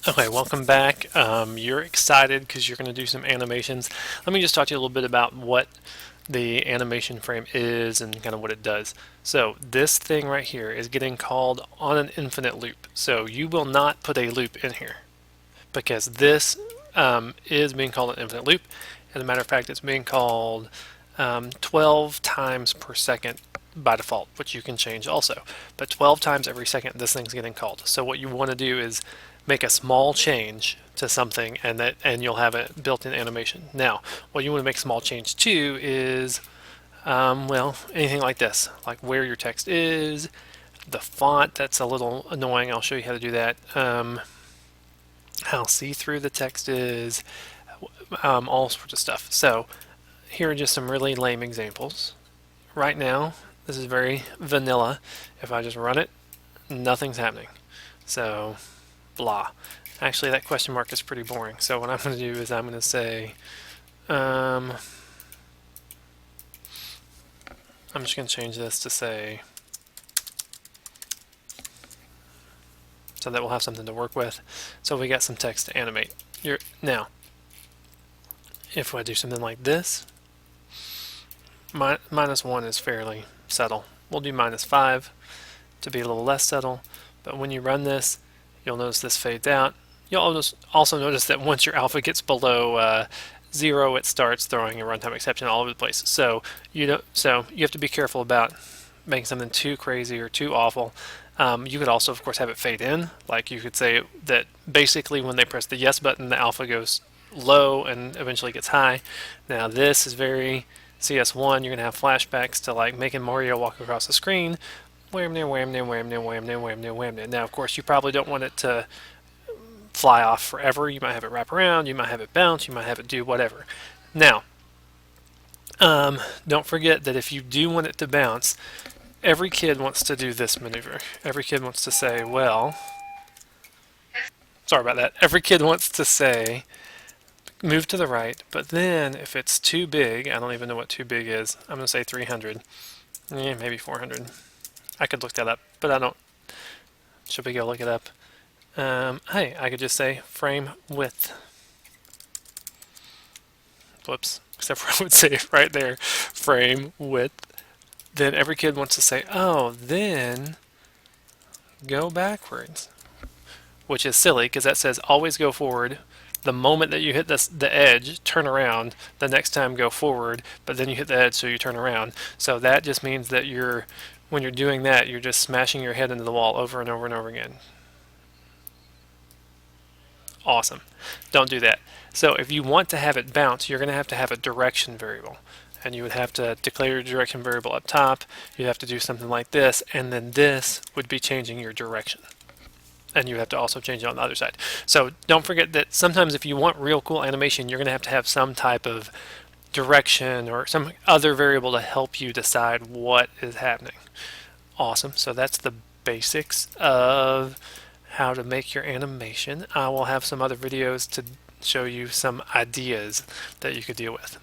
Okay, welcome back. You're excited because you're going to do some animations. Let me just talk to you a little bit about what the animation frame is and kind of what it does. So this thing right here is getting called on an infinite loop. So you will not put a loop in here because this is being called an infinite loop. As a matter of fact, it's being called 12 times per second by default, which you can change also. But 12 times every second this thing's getting called. So what you want to do is make a small change to something and you'll have a built-in animation. Now, what you want to make a small change to is well, anything like this, like where your text is, the font. That's a little annoying. I'll show you how to do that. How see-through the text is, all sorts of stuff. So here are just some really lame examples. Right now, this is very vanilla. If I just run it, nothing's happening. So, blah. Actually, that question mark is pretty boring. So what I'm going to do is I'm going to say, I'm just going to change this to say, so that we'll have something to work with. So we got some text to animate. Now, if I do something like this, -1 is fairly subtle. We'll do -5 to be a little less subtle. But when you run this, you'll notice this fades out. You'll also notice that once your alpha gets below 0, it starts throwing a runtime exception all over the place. So you have to be careful about making something too crazy or too awful. You could also, of course, have it fade in. Like you could say that basically when they press the yes button, the alpha goes low and eventually gets high. Now this is very CS1. You're going to have flashbacks to like making Mario walk across the screen. Wham, wham, wham, wham, wham, wham, wham, wham, wham. Now, of course, you probably don't want it to fly off forever. You might have it wrap around. You might have it bounce. You might have it do whatever. Now, don't forget that if you do want it to bounce, every kid wants to do this maneuver. Every kid wants to say, well, sorry about that. Every kid wants to say, move to the right, but then if it's too big, I don't even know what too big is. I'm going to say 300. Yeah, maybe 400. I could look that up, but I don't. Should we go look it up? Hey, I could just say frame width. Whoops. Except for I would say it right there, frame width. Then every kid wants to say, oh, then go backwards. Which is silly because that says always go forward. The moment that you hit the edge, turn around. The next time go forward, but then you hit the edge, so you turn around. So that just means that when you're doing that, you're just smashing your head into the wall over and over and over again. Awesome. Don't do that. So if you want to have it bounce, you're going to have a direction variable. And you would have to declare your direction variable up top. You'd have to do something like this, and then this would be changing your direction. And you have to also change it on the other side. So don't forget that sometimes if you want real cool animation, you're going to have some type of direction or some other variable to help you decide what is happening. Awesome. So that's the basics of how to make your animation. I will have some other videos to show you some ideas that you could deal with.